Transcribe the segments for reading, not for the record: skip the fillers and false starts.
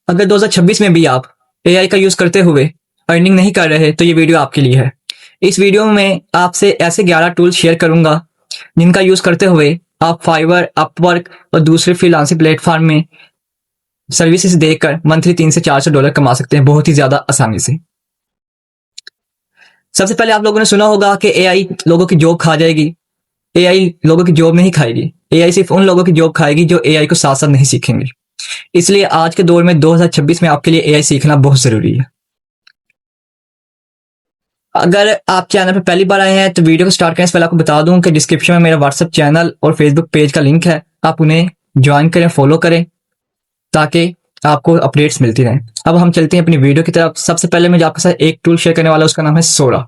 अगर 2026 में भी आप एआई का यूज करते हुए अर्निंग नहीं कर रहे तो ये वीडियो आपके लिए है। इस वीडियो में आपसे ऐसे 11 टूल्स शेयर करूंगा जिनका यूज करते हुए आप फाइवर, अपवर्क और दूसरे फ्रीलांसिंग प्लेटफॉर्म में सर्विसेज देकर मंथली $300 से $400 कमा सकते हैं बहुत ही ज्यादा आसानी से। सबसे पहले आप लोगों ने सुना होगा कि एआई लोगों की जॉब खा जाएगी। एआई लोगों की जॉब नहीं खाएगी। एआई सिर्फ उन लोगों की जॉब खाएगी जो एआई को साथ साथ नहीं सीखेंगे। इसलिए आज के दौर में 2026 में आपके लिए एआई सीखना बहुत जरूरी है। अगर आप चैनल पर पहली बार आए हैं तो वीडियो को स्टार्ट करने से पहले आपको बता दूं कि डिस्क्रिप्शन में मेरा व्हाट्सएप चैनल और फेसबुक पेज का लिंक है। आप उन्हें ज्वाइन करें, फॉलो करें ताकि आपको अपडेट्स मिलती रहें। अब हम चलते हैं अपनी वीडियो की तरफ। सबसे पहले मैं जो आपके साथ एक टूल शेयर करने वाला हूं उसका नाम है सोरा।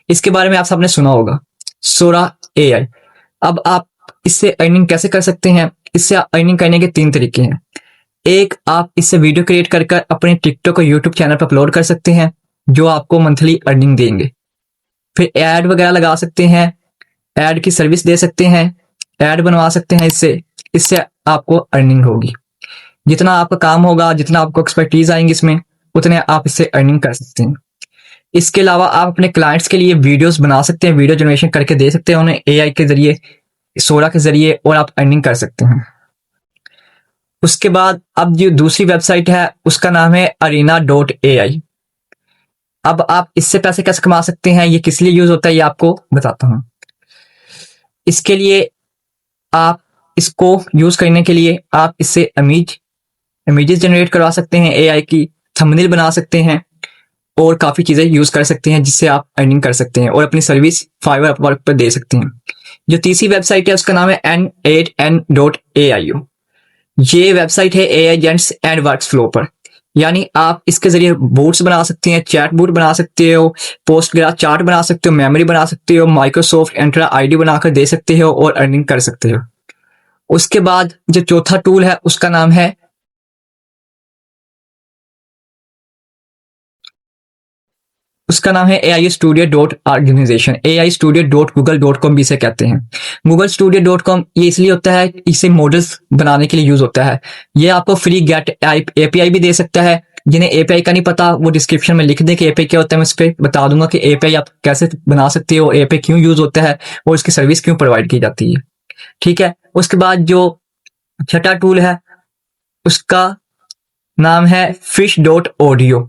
इसके बारे में आप सबने सुना होगा, सोरा एआई। अब आप इससे अर्निंग कैसे कर सकते हैं? इससे अर्निंग करने के 3 तरीके हैं। एक, आप इससे वीडियो क्रिएट कर अपने टिकटॉक और यूट्यूब चैनल पर अपलोड कर सकते हैं जो आपको मंथली अर्निंग देंगे। फिर ऐड वगैरह लगा सकते हैं, ऐड की सर्विस दे सकते हैं, ऐड बनवा सकते हैं। इससे आपको अर्निंग होगी। जितना आपका काम होगा, जितना आपको एक्सपर्टीज आएंगे इसमें, उतने आप इससे अर्निंग कर सकते हैं। इसके अलावा आप अपने क्लाइंट्स के लिए वीडियोस बना सकते हैं, वीडियो जनरेशन करके दे सकते हैं उन्हें एआई के जरिए, सोरा के जरिए, और आप अर्निंग कर सकते हैं। उसके बाद अब जो दूसरी वेबसाइट है उसका नाम है arena.ai। अब आप इससे पैसे कैसे कमा सकते हैं, ये किस लिए यूज होता है, ये आपको बताता हूं। इसके लिए आप इसको यूज करने के लिए आप इससे इमेजेस जनरेट करवा सकते हैं, एआई की थंबनेल बना सकते हैं और काफी चीजें यूज कर सकते हैं जिससे आप अर्निंग कर सकते हैं और अपनी सर्विस फाइवर, अपवर्क पर दे सकते हैं। जो तीसरी वेबसाइट है उसका नाम है n8n.aio। ये वेबसाइट है एआई एजेंट्स एंड वर्कफ्लो पर। यानी आप इसके जरिए बोट्स बना सकते हैं, चैट बोट बना सकते हो, पोस्टग्राफ चार्ट बना सकते हो, मेमोरी बना सकते हो, माइक्रोसॉफ्ट एंट्रा आईडी बनाकर दे सकते हो और अर्निंग कर सकते हो। उसके बाद जो चौथा टूल है उसका नाम है AI Studio.organization। AI Studio.google.com भी इसे कहते हैं। Google Studio.com ये इसलिए होता है, इसे मॉडल्स बनाने के लिए यूज होता है। ये आपको फ्री गेट एपीआई भी दे सकता है। जिन्हें एपीआई का नहीं पता वो डिस्क्रिप्शन में लिख दें कि एपीआई क्या होता है। मैं इस पर बता दूंगा कि एपीआई आप कैसे बना सकते हो, एपीआई क्यों यूज होता है और इसकी सर्विस क्यों प्रोवाइड की जाती है। ठीक है। उसके बाद जो छठा टूल है उसका नाम है fish.audio।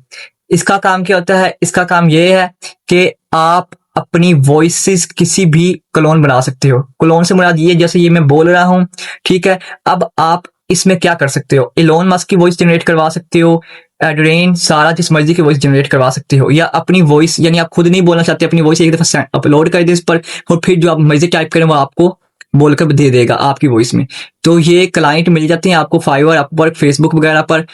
इसका काम क्या होता है? इसका काम ये है कि आप अपनी वॉइसेस किसी भी क्लोन बना सकते हो। क्लोन से मुराद ये, जैसे ये मैं बोल रहा हूं, ठीक है। अब आप इसमें क्या कर सकते हो? इलोन मस्क की वॉइस जनरेट करवा सकते हो, एड्रेन सारा जिस मर्जी की वॉइस जनरेट करवा सकते हो, या अपनी वॉइस, यानी आप खुद नहीं बोलना चाहते, अपनी वॉइस एक दफा अपलोड कर दे इस पर और फिर जो आप मर्जी टाइप करें वो आपको बोलकर दे देगा आपकी वॉइस में। तो ये क्लाइंट मिल जाते हैं आपको फाइवर, अपवर्क, फेसबुक वगैरह पर।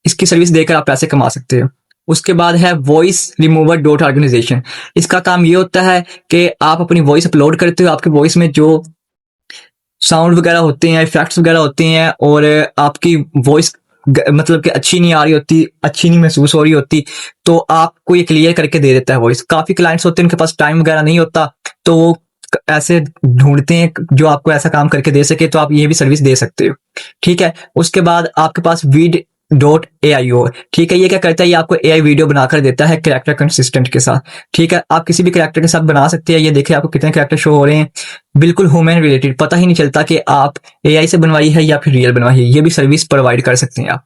इसकी सर्विस देकर आप पैसे कमा सकते हो। उसके बाद है वॉइस रिमूवर डॉट ऑर्गेनाइजेशन। इसका काम ये होता है कि आप अपनी वॉइस अपलोड करते हो, आपकी वॉइस में जो साउंड वगैरह होते हैं, इफेक्ट्स वगैरह होते हैं, और आपकी वॉइस मतलब कि अच्छी नहीं आ रही होती, अच्छी नहीं महसूस हो रही होती, तो आपको ये क्लियर करके दे देता है वॉइस। काफी क्लाइंट्स होते हैं उनके पास टाइम वगैरह नहीं होता, तो वो ऐसे ढूंढते हैं जो आपको ऐसा काम करके दे सके, तो आप ये भी सर्विस दे सकते हो। ठीक है। उसके बाद आपके पास vid.aio। ठीक है। ये क्या करता है? ये आपको एआई वीडियो बनाकर देता है कैरेक्टर कंसिस्टेंट के साथ। ठीक है। आप किसी भी कैरेक्टर के साथ बना सकते हैं। ये देखिए आपको कितने कैरेक्टर शो हो रहे हैं, बिल्कुल ह्यूमन रिलेटेड, पता ही नहीं चलता कि आप एआई से बनवाई है या फिर रियल बनवाई है। ये भी सर्विस प्रोवाइड कर सकते हैं आप।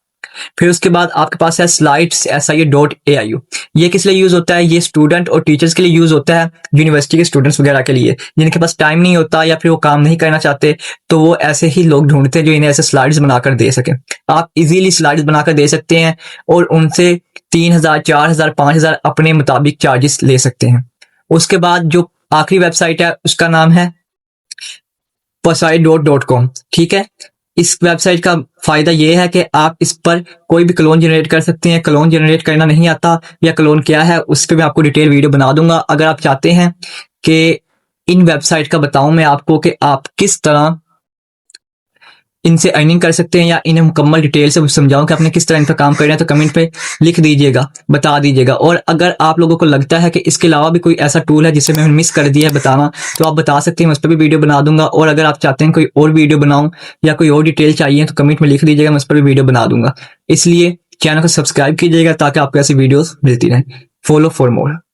फिर उसके बाद आपके पास है slides.aio। ये किस लिए यूज होता है? ये स्टूडेंट और टीचर्स के लिए यूज होता है, यूनिवर्सिटी के स्टूडेंट्स वगैरह के लिए जिनके पास टाइम नहीं होता या फिर वो काम नहीं करना चाहते, तो वो ऐसे ही लोग ढूंढते हैं जो इन्हें ऐसे स्लाइड्स बनाकर दे सके। आप इजीली स्लाइड्स बनाकर दे सकते हैं और उनसे 3000, 4000, 5000 अपने मुताबिक चार्जेस ले सकते हैं। उसके बाद जो आखिरी वेबसाइट है उसका नाम है pasai.com। ठीक है। इस वेबसाइट का फायदा यह है कि आप इस पर कोई भी क्लोन जनरेट कर सकते हैं। क्लोन जनरेट करना नहीं आता या क्लोन क्या है उस पर मैं आपको डिटेल वीडियो बना दूंगा। अगर आप चाहते हैं कि इन वेबसाइट का बताऊं मैं आपको कि आप किस तरह इनसे अर्निंग कर सकते हैं या इन्हें मुकम्मल डिटेल से समझाऊं कि आपने किस तरह इनका काम करना है, तो कमेंट पे लिख दीजिएगा, बता दीजिएगा। और अगर आप लोगों को लगता है कि इसके अलावा भी कोई ऐसा टूल है जिसे मैंने मिस कर दिया है बताना, तो आप बता सकते हैं, मैं उस पर भी वीडियो बना दूंगा। और अगर आप चाहते हैं कोई और वीडियो बनाऊं या कोई और डिटेल चाहिए तो कमेंट में लिख दीजिएगा, मैं उस पर भी वीडियो बना दूंगा। इसलिए चैनल को सब्सक्राइब कीजिएगा ताकि आपको ऐसी वीडियोस मिलती रहें। Follow for more.